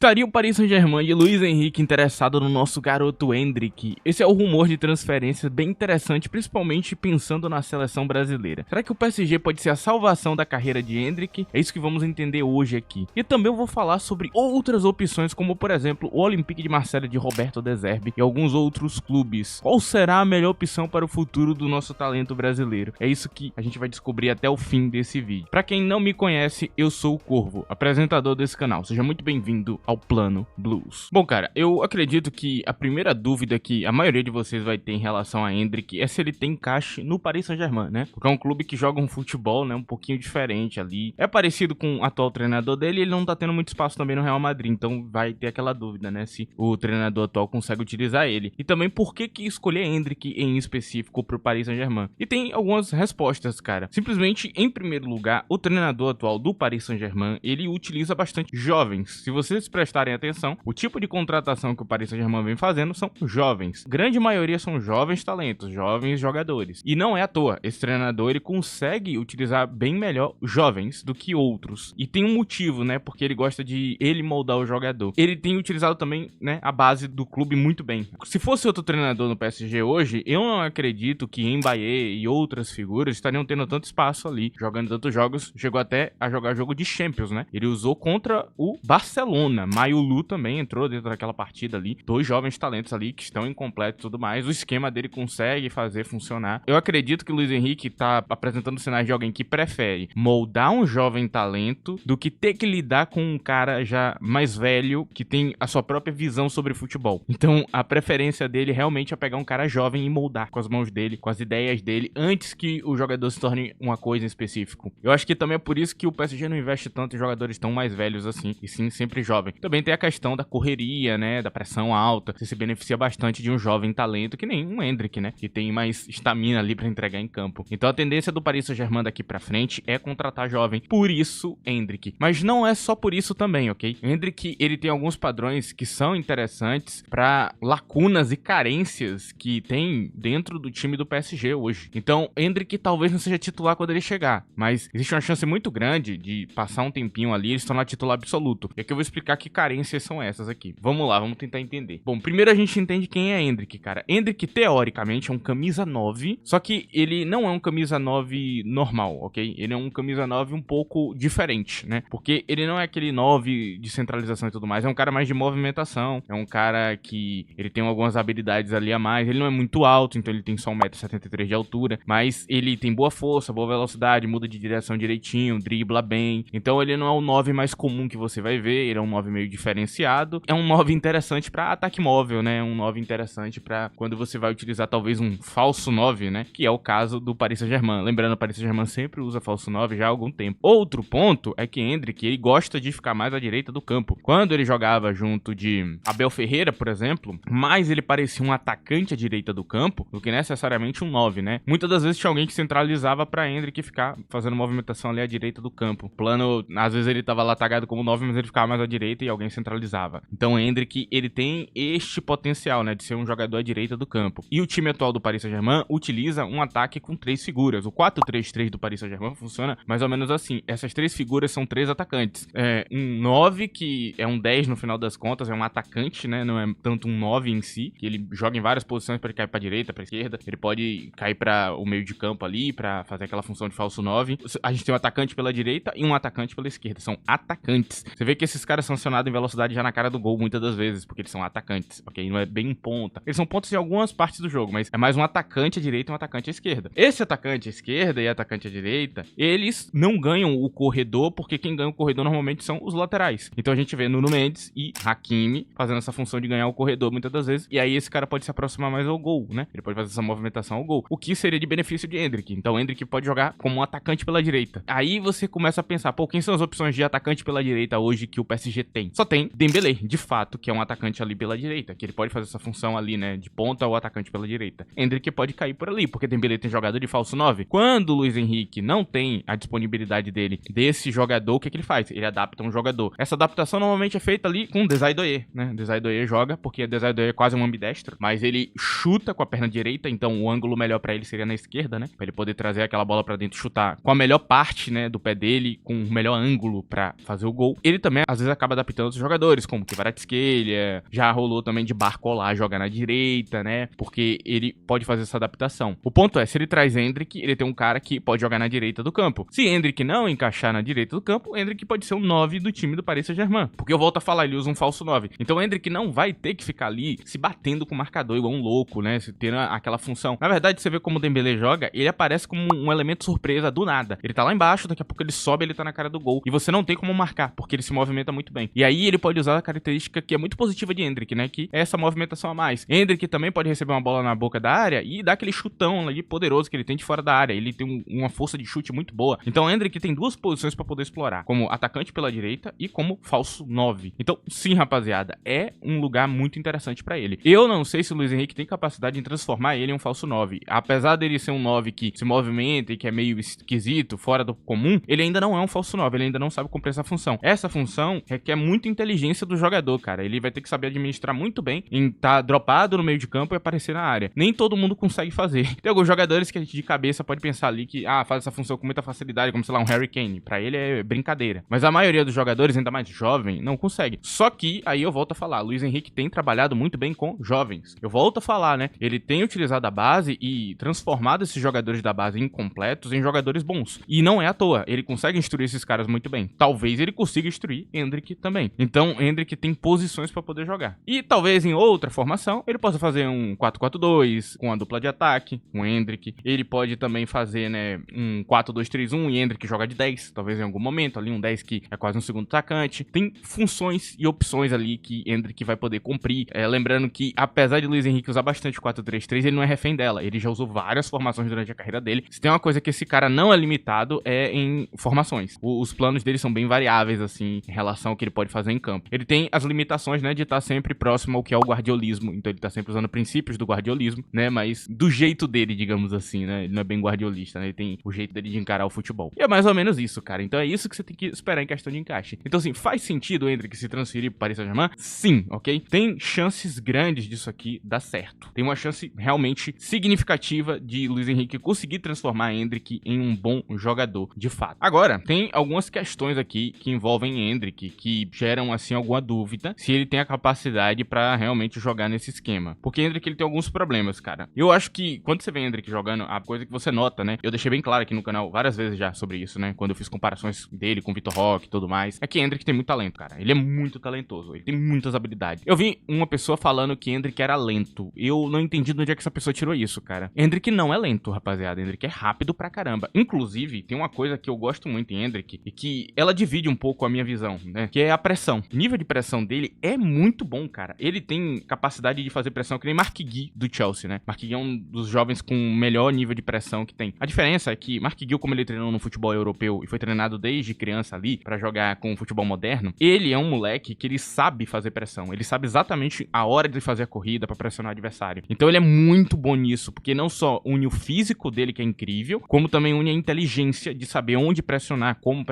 Estaria o Paris Saint-Germain e Luiz Henrique interessado no nosso garoto Endrick? Esse é o rumor de transferência bem interessante, principalmente pensando na seleção brasileira. Será que o PSG pode ser a salvação da carreira de Endrick? É isso que vamos entender hoje aqui. E também eu vou falar sobre outras opções, como por exemplo o Olympique de Marseille de Roberto De Zerbi e alguns outros clubes. Qual será a melhor opção para o futuro do nosso talento brasileiro? É isso que a gente vai descobrir até o fim desse vídeo. Para quem não me conhece, eu sou o Corvo, apresentador desse canal. Seja muito bem-vindo ao Plano Blues. Bom, cara, eu acredito que a primeira dúvida que a maioria de vocês vai ter em relação a Endrick é se ele tem encaixe no Paris Saint-Germain, né? Porque é um clube que joga um futebol, né, um pouquinho diferente ali. É parecido com o atual treinador dele e ele não tá tendo muito espaço também no Real Madrid, então vai ter aquela dúvida, né, se o treinador atual consegue utilizar ele. E também por que escolher Endrick em específico pro Paris Saint-Germain? E tem algumas respostas, cara. Simplesmente, em primeiro lugar, o treinador atual do Paris Saint-Germain, ele utiliza bastante jovens. Se vocês prestarem atenção, o tipo de contratação que o Paris Saint-Germain vem fazendo são jovens. Grande maioria são jovens talentos, jovens jogadores. E não é à toa, esse treinador ele consegue utilizar bem melhor jovens do que outros. E tem um motivo, né, porque ele gosta de ele moldar o jogador. Ele tem utilizado também, né, a base do clube muito bem. Se fosse outro treinador no PSG hoje, eu não acredito que Mbappé e outras figuras estariam tendo tanto espaço ali, jogando tantos jogos. Chegou até a jogar jogo de Champions, né? Ele usou contra o Barcelona. Mayulu também entrou dentro daquela partida ali. Dois jovens talentos ali que estão incompletos e tudo mais. O esquema dele consegue fazer funcionar. Eu acredito que o Luiz Henrique tá apresentando sinais de alguém que prefere moldar um jovem talento do que ter que lidar com um cara já mais velho que tem a sua própria visão sobre futebol. Então a preferência dele realmente é pegar um cara jovem e moldar com as mãos dele, com as ideias dele, antes que o jogador se torne uma coisa em específico. Eu acho que também é por isso que o PSG não investe tanto em jogadores tão mais velhos assim, e sim sempre jovem. Também tem a questão da correria, né, da pressão alta. Você se beneficia bastante de um jovem talento que nem um Endrick, né, que tem mais estamina ali pra entregar em campo. Então a tendência do Paris Saint-Germain daqui pra frente é contratar jovem. Por isso, Endrick. Mas não é só por isso também, ok? Endrick, ele tem alguns padrões que são interessantes pra lacunas e carências que tem dentro do time do PSG hoje. Então, Endrick talvez não seja titular quando ele chegar, mas existe uma chance muito grande de passar um tempinho ali e ele se tornar titular absoluto. E aqui eu vou explicar que carências são essas aqui. Vamos lá, vamos tentar entender. Bom, primeiro a gente entende quem é Endrick, cara. Endrick, teoricamente, é um camisa 9, só que ele não é um camisa 9 normal, ok? Ele é um camisa 9 um pouco diferente, né? Porque ele não é aquele 9 de centralização e tudo mais, é um cara mais de movimentação, é um cara que ele tem algumas habilidades ali a mais, ele não é muito alto, então ele tem só 1,73 m de altura, mas ele tem boa força, boa velocidade, muda de direção direitinho, dribla bem, então ele não é o 9 mais comum que você vai ver, ele é um 9 meio diferenciado, é um 9 interessante pra ataque móvel, né, um 9 interessante pra quando você vai utilizar talvez um falso 9, né, que é o caso do Paris Saint-Germain. Lembrando, o Paris Saint-Germain sempre usa falso 9 já há algum tempo. Outro ponto é que Endrick, ele gosta de ficar mais à direita do campo. Quando ele jogava junto de Abel Ferreira, por exemplo, mais ele parecia um atacante à direita do campo do que necessariamente um 9, né? Muitas das vezes tinha alguém que centralizava pra Endrick ficar fazendo movimentação ali à direita do campo. O plano, às vezes ele tava lá tagado como 9, mas ele ficava mais à direita e alguém centralizava. Então Endrick, ele tem este potencial, né, de ser um jogador à direita do campo. E o time atual do Paris Saint-Germain utiliza um ataque com 3 figuras. O 4-3-3 do Paris Saint-Germain funciona mais ou menos assim. Essas 3 figuras são 3 atacantes. Um 9, que é um 10 no final das contas, é um atacante, né, não é tanto um 9 em si, que ele joga em várias posições para ele cair pra direita, pra esquerda, ele pode cair para o meio de campo ali, pra fazer aquela função de falso 9. A gente tem um atacante pela direita e um atacante pela esquerda. São atacantes. Você vê que esses caras são acionados em velocidade já na cara do gol muitas das vezes, porque eles são atacantes, ok? Não é bem um ponta. Eles são pontas em algumas partes do jogo, mas é mais um atacante à direita e um atacante à esquerda. Esse atacante à esquerda e atacante à direita, eles não ganham o corredor, porque quem ganha o corredor normalmente são os laterais. Então a gente vê Nuno Mendes e Hakimi fazendo essa função de ganhar o corredor muitas das vezes, e aí esse cara pode se aproximar mais ao gol, né? Ele pode fazer essa movimentação ao gol, o que seria de benefício de Endrick. Então Endrick pode jogar como um atacante pela direita. Aí você começa a pensar, pô, quem são as opções de atacante pela direita hoje que o PSG tem? Só tem Dembélé, de fato, que é um atacante ali pela direita, que ele pode fazer essa função ali, né, de ponta ou atacante pela direita. Endrick pode cair por ali, porque Dembélé tem jogador de falso 9. Quando o Luiz Henrique não tem a disponibilidade dele, desse jogador, o que ele faz? Ele adapta um jogador. Essa adaptação normalmente é feita ali com o Desire Doué, né? Desire Doué joga, porque o Desire Doué é quase um ambidestro, mas ele chuta com a perna direita, então o ângulo melhor pra ele seria na esquerda, né? Pra ele poder trazer aquela bola pra dentro e chutar com a melhor parte, né, do pé dele, com o melhor ângulo pra fazer o gol. Ele também, às vezes, acaba adaptando os jogadores, como Kvaratskhelia, já rolou também de Barcola jogar na direita, né? Porque ele pode fazer essa adaptação. O ponto é, se ele traz Endrick, ele tem um cara que pode jogar na direita do campo. Se Endrick não encaixar na direita do campo, Endrick pode ser o 9 do time do Paris Saint-Germain. Porque eu volto a falar, ele usa um falso 9. Então o Endrick não vai ter que ficar ali se batendo com o marcador igual um louco, né? Se tendo aquela função. Na verdade, você vê como o Dembélé joga, ele aparece como um elemento surpresa do nada. Ele tá lá embaixo, daqui a pouco ele sobe, ele tá na cara do gol. E você não tem como marcar, porque ele se movimenta muito bem. E aí ele pode usar a característica que é muito positiva de Endrick, né? Que é essa movimentação a mais. Endrick também pode receber uma bola na boca da área e dar aquele chutão ali poderoso que ele tem de fora da área. Ele tem uma força de chute muito boa. Então o Endrick tem duas posições pra poder explorar, como atacante pela direita e como falso 9. Então, sim, rapaziada, é um lugar muito interessante pra ele. Eu não sei se o Luiz Henrique tem capacidade de transformar ele em um falso 9. Apesar dele ser um 9 que se movimenta e que é meio esquisito, fora do comum, ele ainda não é um falso 9, ele ainda não sabe cumprir essa função. Essa função requer muita inteligência do jogador, cara. Ele vai ter que saber administrar muito bem em estar dropado no meio de campo e aparecer na área. Nem todo mundo consegue fazer. Tem alguns jogadores que a gente de cabeça pode pensar ali que, faz essa função com muita facilidade, como sei lá, um Harry Kane. Pra ele é brincadeira. Mas a maioria dos jogadores, ainda mais jovem, não consegue. Só que, aí eu volto a falar, Luiz Henrique tem trabalhado muito bem com jovens. Eu volto a falar, né? Ele tem utilizado a base e transformado esses jogadores da base incompletos em jogadores bons. E não é à toa, ele consegue instruir esses caras muito bem. Talvez ele consiga instruir Endrick também. Então, Endrick tem posições pra poder jogar. E talvez em outra formação, ele possa fazer um 4-4-2 com a dupla de ataque, com Endrick. Ele pode também fazer, né, um 4-2-3-1 e Endrick joga de 10, talvez em algum momento, ali um 10 que é quase um segundo atacante. Tem funções e opções ali que Endrick vai poder cumprir. Lembrando que, apesar de Luiz Henrique usar bastante 4-3-3, ele não é refém dela. Ele já usou várias formações durante a carreira dele. Se tem uma coisa que esse cara não é limitado, é em formações. Os planos dele são bem variáveis, assim, em relação ao que ele pode fazer em campo. Ele tem as limitações, né, de estar sempre próximo ao que é o guardiolismo. Então ele tá sempre usando princípios do guardiolismo, né, mas do jeito dele, digamos assim, né. Ele não é bem guardiolista, né, ele tem o jeito dele de encarar o futebol. E é mais ou menos isso, cara. Então é isso que você tem que esperar em questão de encaixe. Então, assim, faz sentido o Endrick se transferir pro Paris Saint-Germain? Sim, ok? Tem chances grandes disso aqui dar certo. Tem uma chance realmente significativa de Luiz Henrique conseguir transformar Endrick em um bom jogador, de fato. Agora, tem algumas questões aqui que envolvem Endrick, que geram, assim, alguma dúvida se ele tem a capacidade pra realmente jogar nesse esquema. Porque Endrick, ele tem alguns problemas, cara. Eu acho que, quando você vê Endrick jogando, a coisa que você nota, né? Eu deixei bem claro aqui no canal várias vezes já sobre isso, né? Quando eu fiz comparações dele com Vitor Roque e tudo mais. É que Endrick tem muito talento, cara. Ele é muito talentoso. Ele tem muitas habilidades. Eu vi uma pessoa falando que Endrick era lento. Eu não entendi de onde é que essa pessoa tirou isso, cara. Endrick não é lento, rapaziada. Endrick é rápido pra caramba. Inclusive, tem uma coisa que eu gosto muito em Endrick e que ela divide um pouco a minha visão, né? Que é a pressão. O nível de pressão dele é muito bom, cara. Ele tem capacidade de fazer pressão que nem Mark Gui do Chelsea, né? Mark Gui é um dos jovens com o melhor nível de pressão que tem. A diferença é que Mark Gui, como ele treinou no futebol europeu e foi treinado desde criança ali pra jogar com o futebol moderno, ele é um moleque que ele sabe fazer pressão. Ele sabe exatamente a hora de fazer a corrida pra pressionar o adversário. Então ele é muito bom nisso, porque não só une o físico dele, que é incrível, como também une a inteligência de saber onde pressionar, como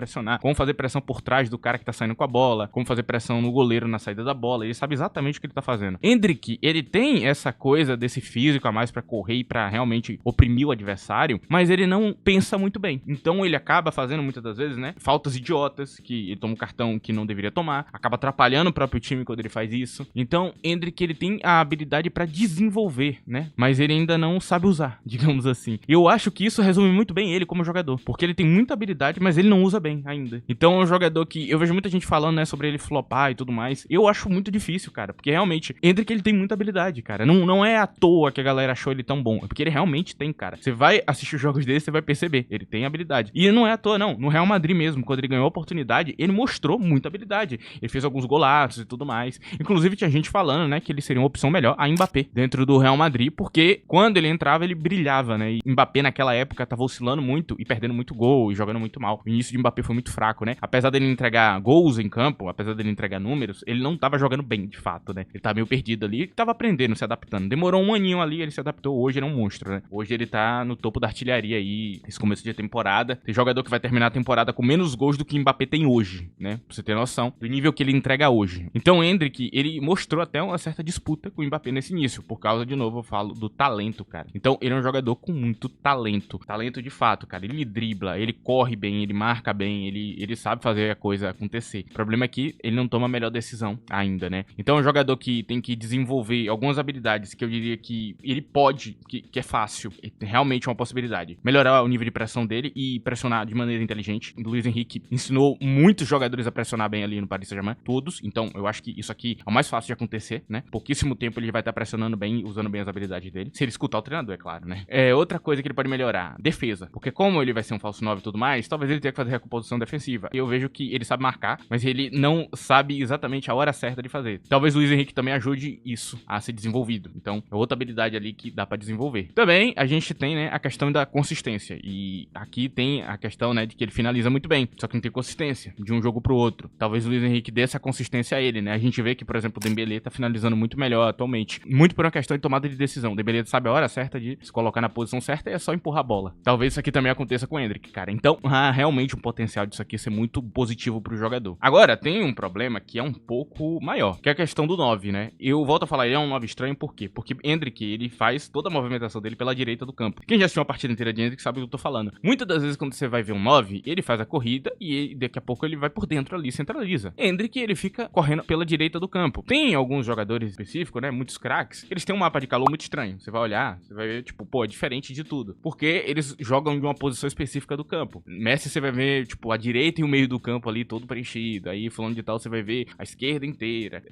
fazer pressão por trás do cara que tá saindo com a bola, como fazer pressão no goleiro na saída da bola. Ele sabe exatamente o que ele tá fazendo. Endrick, ele tem essa coisa desse físico a mais pra correr e pra realmente oprimir o adversário, mas ele não pensa muito bem. Então ele acaba fazendo muitas das vezes, né, faltas idiotas, que ele toma um cartão que não deveria tomar, acaba atrapalhando o próprio time quando ele faz isso. Então, Endrick, ele tem a habilidade pra desenvolver, né, mas ele ainda não sabe usar, digamos assim. E eu acho que isso resume muito bem ele como jogador, porque ele tem muita habilidade, mas ele não usa bem ainda. Então é um jogador que eu vejo muita gente falando, né, sobre ele flopar e tudo mais. Eu acho muito difícil, cara, porque realmente Endrick, ele tem muita habilidade, cara. Não é à toa que a galera achou ele tão bom, é porque ele realmente tem, cara. Você vai assistir os jogos dele, você vai perceber, ele tem habilidade. E não é à toa, não. No Real Madrid mesmo, quando ele ganhou a oportunidade, ele mostrou muita habilidade. Ele fez alguns golaços e tudo mais. Inclusive tinha gente falando, né, que ele seria uma opção melhor a Mbappé dentro do Real Madrid, porque quando ele entrava, ele brilhava, né? E Mbappé naquela época tava oscilando muito e perdendo muito gol e jogando muito mal. O início de Mbappé foi muito fraco, né? Apesar dele entregar gols em campo, apesar dele entregar números, ele não tava jogando bem, de fato, né? Ele tava meio perdido ali, ele tava aprendendo, se adaptando. Demorou um aninho ali, ele se adaptou. Hoje ele é um monstro, né? Hoje ele tá no topo da artilharia aí, esse começo de temporada. Tem jogador que vai terminar a temporada com menos gols do que Mbappé tem hoje, né? Pra você ter noção do nível que ele entrega hoje. Então, Endrick, ele mostrou até uma certa disputa com o Mbappé nesse início, por causa, de novo, eu falo do talento, cara. Então, ele é um jogador com muito talento. Talento de fato, cara. Ele dribla, ele corre bem, ele marca bem, ele sabe fazer a coisa acontecer. O problema é que ele não toma a melhor decisão ainda, né? Então é um jogador que tem que desenvolver algumas habilidades que eu diria que ele pode, que é fácil, realmente é uma possibilidade. Melhorar o nível de pressão dele e pressionar de maneira inteligente. O Luiz Henrique ensinou muitos jogadores a pressionar bem ali no Paris Saint-Germain, todos. Então eu acho que isso aqui é o mais fácil de acontecer, né? Pouquíssimo tempo ele vai estar pressionando bem, usando bem as habilidades dele. Se ele escutar o treinador, é claro, né? Outra coisa que ele pode melhorar, defesa. Porque como ele vai ser um falso 9 e tudo mais, talvez ele tenha que fazer recomposição defensiva. Eu vejo que ele sabe marcar, mas ele não sabe exatamente a hora certa de fazer. Talvez o Luiz Henrique também ajude isso a ser desenvolvido. Então, é outra habilidade ali que dá pra desenvolver. Também, a gente tem, né, a questão da consistência. E aqui tem a questão, né, de que ele finaliza muito bem, só que não tem consistência de um jogo pro outro. Talvez o Luiz Henrique dê essa consistência a ele, né? A gente vê que, por exemplo, o Dembélé tá finalizando muito melhor atualmente. Muito por uma questão de tomada de decisão. O Dembélé sabe a hora certa de se colocar na posição certa e é só empurrar a bola. Talvez isso aqui também aconteça com o Endrick, cara. Então, há realmente um potencial disso aqui ser muito positivo pro jogador. Agora, tem um problema que é um pouco maior, que é a questão do 9, né? Eu volto a falar, ele é um 9 estranho, por quê? Porque Endrick, ele faz toda a movimentação dele pela direita do campo. Quem já assistiu uma partida inteira de Endrick sabe o que eu tô falando. Muitas das vezes, quando você vai ver um 9, ele faz a corrida e daqui a pouco ele vai por dentro ali, centraliza. Endrick, ele fica correndo pela direita do campo. Tem alguns jogadores específicos, né? Muitos craques, eles têm um mapa de calor muito estranho. Você vai olhar, você vai ver, tipo, pô, é diferente de tudo. Porque eles jogam de uma posição específica do campo. Messi, você vai ver, tipo, a direita e o meio do campo ali todo preenchido. Aí, falando de tal, você vai ver a esquerda inteira.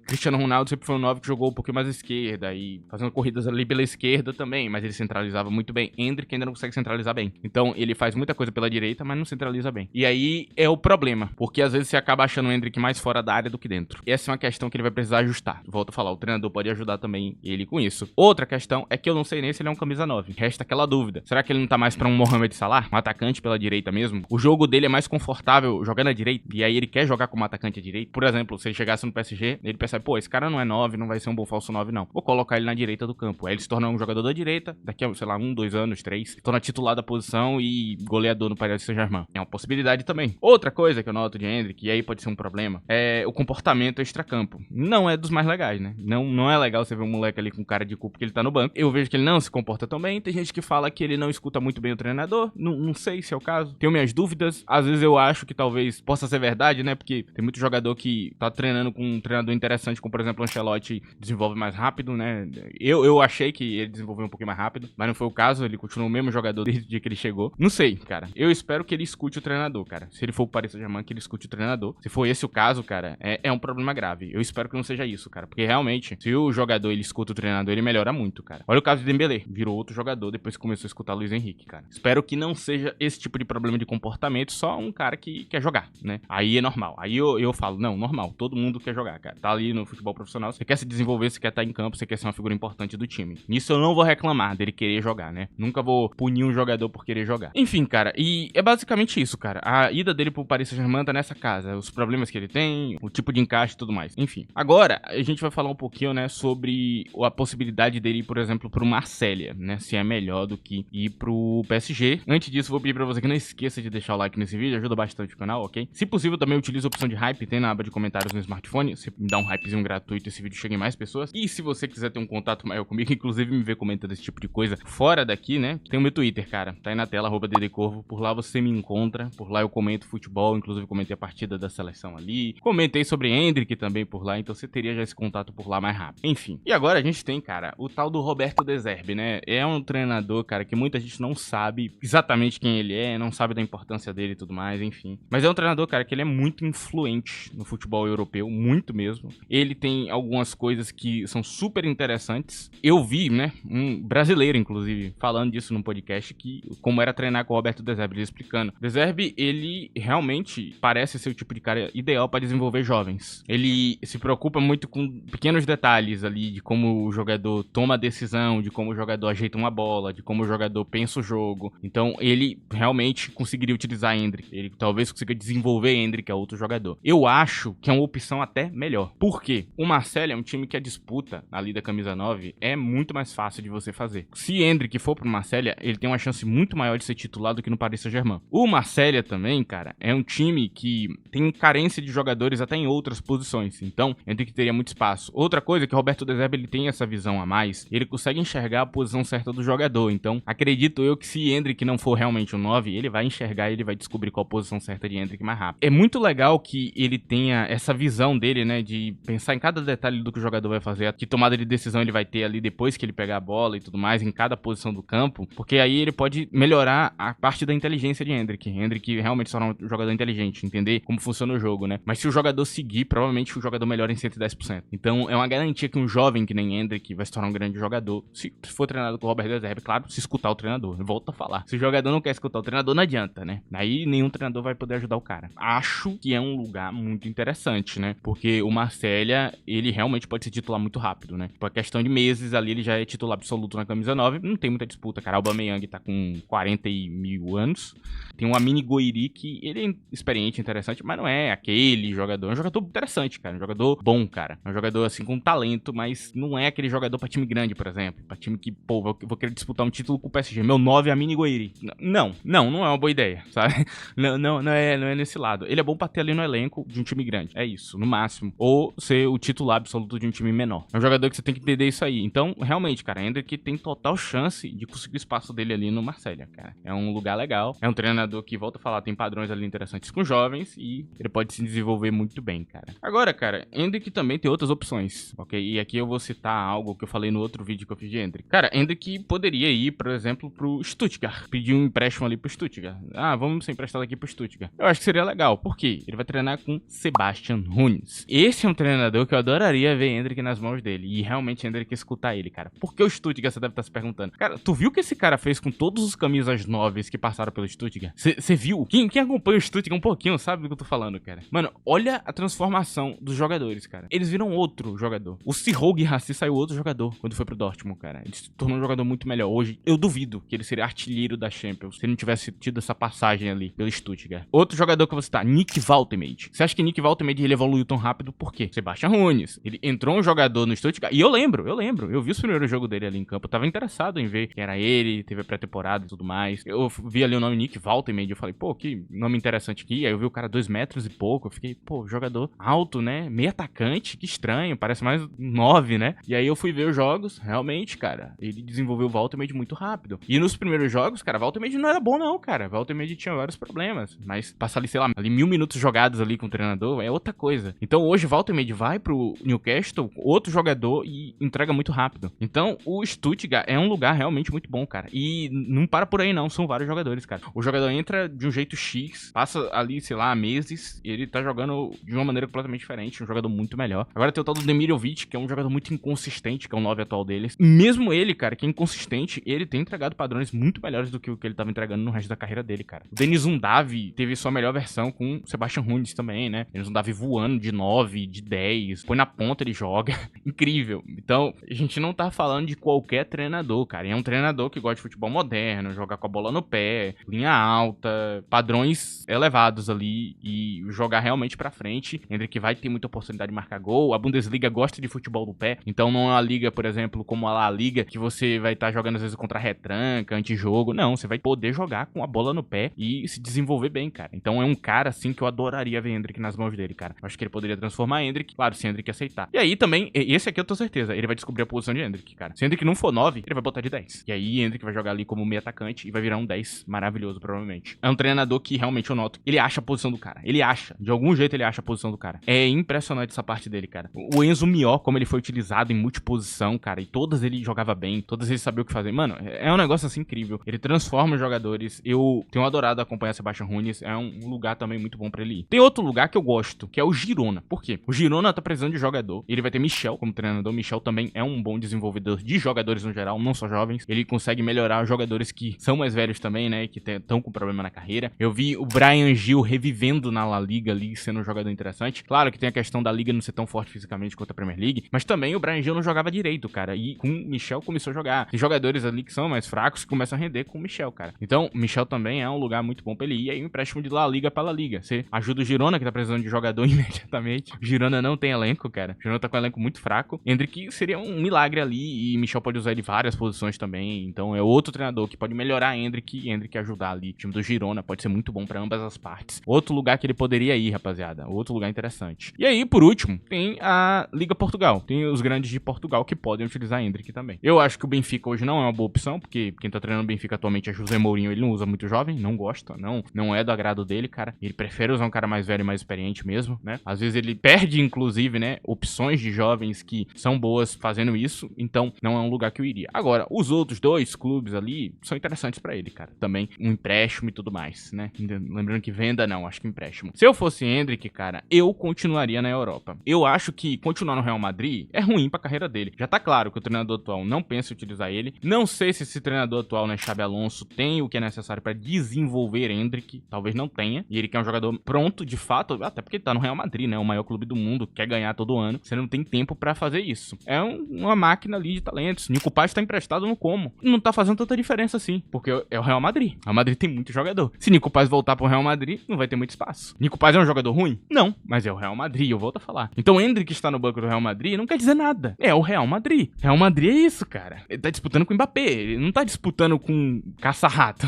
Cristiano Ronaldo sempre foi um 9 que jogou um pouquinho mais à esquerda e fazendo corridas ali pela esquerda também, mas ele centralizava muito bem. Endrick ainda não consegue centralizar bem. Então, ele faz muita coisa pela direita, mas não centraliza bem. E aí é o problema, porque às vezes você acaba achando o Endrick mais fora da área do que dentro. Essa é uma questão que ele vai precisar ajustar. Volto a falar, o treinador pode ajudar também ele com isso. Outra questão é que eu não sei nem se ele é um camisa 9. Resta aquela dúvida. Será que ele não tá mais pra um Mohamed Salah? Um atacante pela direita mesmo? O jogo dele é mais confortável jogando à direita, e aí ele quer jogar como atacante à direita. Por exemplo, se ele chegasse no PSG, ele percebe, pô, esse cara não é 9, não vai ser um bom falso 9 não. Vou colocar ele na direita do campo. Aí ele se torna um jogador da direita, daqui a, sei lá, 1, 2 anos, 3, torna titular da posição e goleador no Paris Saint-Germain. É uma possibilidade também. Outra coisa que eu noto de Endrick, e aí pode ser um problema, é o comportamento extracampo. Não é dos mais legais, né? Não é legal você ver um moleque ali com cara de cu porque ele tá no banco. Eu vejo que ele não se comporta tão bem. Tem gente que fala que ele não escuta muito bem o treinador. Não sei se é o caso. Tenho minhas dúvidas. Às vezes eu acho que talvez possa ser verdade, né? Porque tem muito jogador que tá treinando com um treinador interessante, como por exemplo o Ancelotti, desenvolve mais rápido, né? Eu achei que ele desenvolveu um pouquinho mais rápido, mas não foi o caso. Ele continuou o mesmo jogador desde o dia que ele chegou. Não sei, cara. Eu espero que ele escute o treinador, cara. Se ele for o Paris Saint-Germain, que ele escute o treinador. Se for esse o caso, cara, é um problema grave. Eu espero que não seja isso, cara. Porque realmente, se o jogador ele escuta o treinador, ele melhora muito, cara. Olha o caso de Dembélé. Virou outro jogador depois que começou a escutar Luiz Henrique, cara. Espero que não seja esse tipo de problema de comportamento, só um cara que quer jogar, né? Aí é normal. Aí eu falo, não, normal. Todo mundo quer jogar, cara. Tá ali no futebol profissional, você quer se desenvolver, você quer estar em campo, você quer ser uma figura importante do time. Nisso eu não vou reclamar dele querer jogar, né? Nunca vou punir um jogador por querer jogar. Enfim, cara, e é basicamente isso, cara. A ida dele pro Paris Saint-Germain tá nessa casa. Os problemas que ele tem, o tipo de encaixe e tudo mais. Enfim. Agora, a gente vai falar um pouquinho, né, sobre a possibilidade dele ir, por exemplo, pro Marselha, né? Se é melhor do que ir pro PSG. Antes disso, vou pedir pra você que não esqueça de deixar o like nesse vídeo, ajuda bastante o canal, ok? Se possível, também utilize a opção de hype, tem na aba de comentários no smartphone. Você me dá um hypezinho gratuito, esse vídeo chega em mais pessoas. E se você quiser ter um contato maior comigo, inclusive me ver comentando esse tipo de coisa fora daqui, né? Tem o meu Twitter, cara. Tá aí na tela, @ddcorvo. Por lá você me encontra. Por lá eu comento futebol, inclusive comentei a partida da seleção ali. Comentei sobre Endrick também por lá, então você teria já esse contato por lá mais rápido. Enfim. E agora a gente tem, cara, o tal do Roberto De Zerbi, né? É um treinador, cara, que muita gente não sabe exatamente quem ele é, não sabe da importância dele e tudo mais, enfim. Mas é um treinador, cara, que ele é muito influente no futebol europeu, muito mesmo. Ele tem algumas coisas que são super interessantes. Eu vi, né, um brasileiro, inclusive, falando disso num podcast, que como era treinar com o Roberto De Zerbi, ele explicando. De Zerbi, ele realmente parece ser o tipo de cara ideal para desenvolver jovens. Ele se preocupa muito com pequenos detalhes ali, de como o jogador toma a decisão, de como o jogador ajeita uma bola, de como o jogador pensa o jogo. Então, ele realmente conseguiria utilizar Endrick. Ele talvez consiga desenvolver Endrick, que é outro jogador. Eu acho que é uma opção até melhor. Por quê? O Marselha é um time que a disputa ali da camisa 9 é muito mais fácil de você fazer. Se Endrick for pro Marselha, ele tem uma chance muito maior de ser titular do que no Paris Saint-Germain. O Marselha também, cara, é um time que tem carência de jogadores até em outras posições. Então, Endrick teria muito espaço. Outra coisa é que o Roberto De Zerbi, ele tem essa visão a mais. Ele consegue enxergar a posição certa do jogador. Então, acredito eu que se Endrick não for realmente um 9, ele vai enxergar e ele vai descobrir qual a posição certa de Endrick mais rápido. É muito legal legal que ele tenha essa visão dele, né, de pensar em cada detalhe do que o jogador vai fazer, que tomada de decisão ele vai ter ali depois que ele pegar a bola e tudo mais, em cada posição do campo, porque aí ele pode melhorar a parte da inteligência de Endrick. Endrick realmente se tornar um jogador inteligente, entender como funciona o jogo, né? Mas se o jogador seguir, provavelmente o jogador melhora em 110%. Então é uma garantia que um jovem que nem Endrick vai se tornar um grande jogador, se for treinado com o Robert De Zerbi, claro, se escutar o treinador. Volto a falar. Se o jogador não quer escutar o treinador, não adianta, né? Aí nenhum treinador vai poder ajudar o cara. Acho que é um lugar muito interessante, né? Porque o Marsella, ele realmente pode ser titular muito rápido, né? Por questão de meses ali, ele já é titular absoluto na camisa 9. Não tem muita disputa, cara. O Aubameyang tá com 40 mil anos. Tem um Amine Goiri que ele é experiente, interessante, mas não é aquele jogador. É um jogador interessante, cara. Um jogador bom, cara. É um jogador, assim, com talento, mas não é aquele jogador pra time grande, por exemplo. Pra time que, pô, vou querer disputar um título com o PSG. Meu 9 é Amine Goiri. Não é uma boa ideia, sabe? Não é nesse lado. Ele é bom pra ter ali no elenco de um time grande. É isso, no máximo. Ou ser o titular absoluto de um time menor. É um jogador que você tem que entender isso aí. Então, realmente, cara, Endrick tem total chance de conseguir o espaço dele ali no Marsella, cara. É um lugar legal. É um treinador que, volta a falar, tem padrões ali interessantes com jovens e ele pode se desenvolver muito bem, cara. Agora, cara, Endrick também tem outras opções, ok? E aqui eu vou citar algo que eu falei no outro vídeo que eu fiz de Endrick. Cara, Endrick poderia ir, por exemplo, pro Stuttgart. Pedir um empréstimo ali pro Stuttgart. Ah, vamos ser emprestados aqui pro Stuttgart. Eu acho que seria legal. Por quê? Ele vai treinar com Sebastian Hunes. Esse é um treinador que eu adoraria ver Endrick nas mãos dele. E realmente Endrick escutar ele, cara. Por que o Stuttgart, você deve estar se perguntando? Cara, tu viu o que esse cara fez com todos os camisas 9 que passaram pelo Stuttgart? Você viu? Quem acompanha o Stuttgart um pouquinho sabe do que eu tô falando, cara. Mano, olha a transformação dos jogadores, cara. Eles viram outro jogador. O Sihou Guirassy saiu outro jogador quando foi pro Dortmund, cara. Ele se tornou um jogador muito melhor. Hoje, eu duvido que ele seria artilheiro da Champions se ele não tivesse tido essa passagem ali pelo Stuttgart. Outro jogador que eu vou citar, Nick Waltemade. Você acha que Nick Waltemade ele evoluiu tão rápido por quê? Sebastian Hunes. Ele entrou um jogador no Stuttgart e eu lembro. Eu vi o primeiro jogo dele ali em campo. Eu tava interessado em ver quem era ele, teve a pré-temporada e tudo mais. Eu vi ali o nome Nick Waltemade. Eu falei, pô, que nome interessante aqui. Aí eu vi o cara 2 metros e pouco. Eu fiquei, pô, jogador alto, né? Meio atacante, que estranho. Parece mais 9, né? E aí eu fui ver os jogos. Realmente, cara, ele desenvolveu o Waltemade muito rápido. E nos primeiros jogos, cara, Waltemade não era bom não, cara. Waltemade tinha vários problemas. Mas passar ali, sei lá, ali 1000 minutos jogados ali com o treinador é outra coisa. Então hoje Waltemade vai pro Newcastle, outro jogador, e entrega muito rápido. Então o Stuttgart é um lugar realmente muito bom, cara. E não para por aí não, são vários jogadores, cara. O jogador entra de um jeito X, passa ali, sei lá, meses, e ele tá jogando de uma maneira completamente diferente, um jogador muito melhor. Agora tem o tal do Demirovic, que é um jogador muito inconsistente, que é o 9 atual deles. Mesmo ele, cara, que é inconsistente, ele tem entregado padrões muito melhores do que o que ele tava entregando no resto da carreira dele, cara. O Denis Undav teve sua melhor versão com o Sebastian Hunes também, né? Denis Undav voando de 9, de 10, põe na ponta, ele joga. Incrível. Então, a gente não tá falando de qualquer treinador, cara. É um treinador que gosta de futebol moderno, jogar com a bola no pé, linha alta, padrões elevados ali e jogar realmente pra frente. Endrick vai ter muita oportunidade de marcar gol. A Bundesliga gosta de futebol no pé, então não é uma liga, por exemplo, como a La Liga, que você vai estar jogando às vezes contra retranca, antijogo. Não, você vai poder jogar com a bola no pé e se desenvolver bem, cara. Então é um cara, assim, que eu adoraria ver Endrick nas mãos dele, cara. Eu acho que ele poderia transformar Endrick, claro, se Endrick aceitar. E aí também, esse aqui eu tenho certeza, ele vai descobrir a posição de Endrick, cara. Se Endrick não for 9, ele vai botar de 10. E aí Endrick vai jogar ali como meio atacante e vai virar um 10 maravilhoso, provavelmente. É um treinador que realmente eu noto, ele acha a posição do cara. Ele acha, de algum jeito ele acha a posição do cara. É impressionante essa parte dele, cara. O Enzo Mió, como ele foi utilizado em multiposição, cara, e todas ele jogava bem, todas ele sabia o que fazer. Mano, é um negócio assim incrível. Ele transforma os jogadores. Eu tenho adorado acompanhar Sebastian Hunes, é um lugar também muito bom pra ele ir. Tem outro lugar que eu gosto, que é o Girona. Por quê? O Girona tá precisando de jogador. Ele vai ter Michel como treinador. Michel também é um bom desenvolvedor de jogadores no geral, não só jovens. Ele consegue melhorar os jogadores que são mais velhos também, né, que estão com problema na carreira. Eu vi o Brian Gil revivendo na La Liga ali, sendo um jogador interessante. Claro que tem a questão da Liga não ser tão forte fisicamente quanto a Premier League, mas também o Brian Gil não jogava direito, cara, e com o Michel começou a jogar. Tem jogadores ali que são mais fracos que começam a render com o Michel, cara. Então, o Michel também é um lugar muito bom pra ele ir, e aí um empréstimo de La Liga pra La Liga. Você ajuda o Girona, que tá precisando de jogador imediatamente. O Girona não tem elenco, cara. O Girona tá com um elenco muito fraco. Endrick seria um milagre ali, e Michel pode usar ele em várias posições também. Então, é outro treinador que pode melhorar Endrick e Endrick ajudar ali. O time do Girona pode ser muito bom pra ambas as partes. Outro lugar que ele poderia ir, rapaziada. Outro lugar interessante. E aí, por último, tem a Liga Portugal. Tem os grandes de Portugal que podem utilizar Endrick também. Eu acho que o Benfica hoje não é uma boa opção, porque quem tá treinando o Benfica atualmente é José Mourinho. Ele não usa muito jovem, não gosta, não é do agrado dele, cara. Ele prefere usar um cara cara mais velho e mais experiente mesmo, né? Às vezes ele perde, inclusive, né, opções de jovens que são boas fazendo isso, então não é um lugar que eu iria. Agora, os outros 2 clubes ali são interessantes pra ele, cara. Também um empréstimo e tudo mais, né? Lembrando que venda não, acho que empréstimo. Se eu fosse Endrick, cara, eu continuaria na Europa. Eu acho que continuar no Real Madrid é ruim pra carreira dele. Já tá claro que o treinador atual não pensa em utilizar ele. Não sei se esse treinador atual, né, Xabi Alonso, tem o que é necessário pra desenvolver Endrick. Talvez não tenha. E ele quer um jogador pronto, de fato, até porque ele tá no Real Madrid, né? O maior clube do mundo, quer ganhar todo ano. Você não tem tempo pra fazer isso. É uma máquina ali de talentos. Nico Paz tá emprestado no Como. Não tá fazendo tanta diferença assim, porque é o Real Madrid. O Real Madrid tem muito jogador. Se Nico Paz voltar pro Real Madrid, não vai ter muito espaço. Nico Paz é um jogador ruim? Não, mas é o Real Madrid, eu volto a falar. Então, Endrick está no banco do Real Madrid não quer dizer nada. É o Real Madrid. Real Madrid é isso, cara. Ele tá disputando com o Mbappé, ele não tá disputando com caça-rato.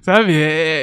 Sabe?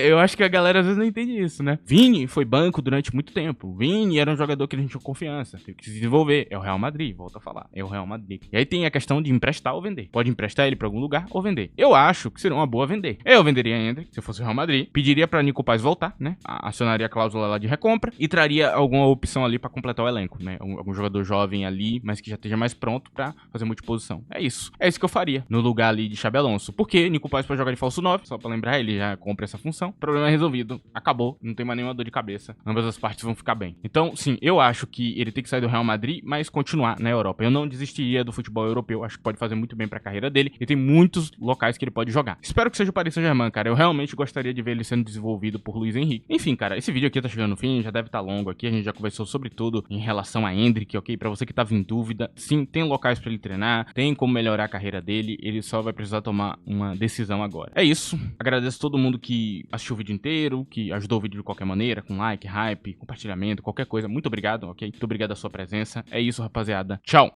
Eu acho que a galera às vezes não entende isso, né? Vini foi banco durante muito tempo. Vini era um jogador que a gente tinha confiança. Teve que se desenvolver. É o Real Madrid, volto a falar. É o Real Madrid. E aí tem a questão de emprestar ou vender. Pode emprestar ele pra algum lugar ou vender. Eu acho que seria uma boa vender. Eu venderia Endrick, se eu fosse o Real Madrid. Pediria pra Nico Paz voltar, né? Acionaria a cláusula lá de recompra e traria alguma opção ali pra completar o elenco, né? Algum jogador jovem ali, mas que já esteja mais pronto pra fazer multiposição. É isso. É isso que eu faria no lugar ali de Xabi Alonso. Porque Nico Paz pode jogar de falso 9, só pra lembrar, ele já compra essa função. Problema resolvido. Acabou. Não tem mais nenhuma dor de cabeça. Ambas as partes vão ficar bem. Então, sim, eu acho que ele tem que sair do Real Madrid, mas continuar na Europa. Eu não desistiria do futebol europeu. Acho que pode fazer muito bem pra carreira dele. E tem muitos locais que ele pode jogar. Espero que seja o Paris Saint-Germain, cara. Eu realmente gostaria de ver ele sendo desenvolvido por Luiz Henrique. Enfim, cara, esse vídeo aqui tá chegando no fim, já deve estar longo aqui. A gente já conversou sobre tudo em relação a Endrick, ok? Pra você que tava em dúvida, sim, tem locais pra ele treinar, tem como melhorar a carreira dele. Ele só vai precisar tomar uma decisão agora. É isso. Agradeço todo mundo que assistiu o vídeo inteiro, que ajudou o vídeo de qualquer maneira, com like, hype, compartilhamento, qualquer coisa. Muito obrigado, ok? Muito obrigado a sua presença. É isso, rapaziada. Tchau!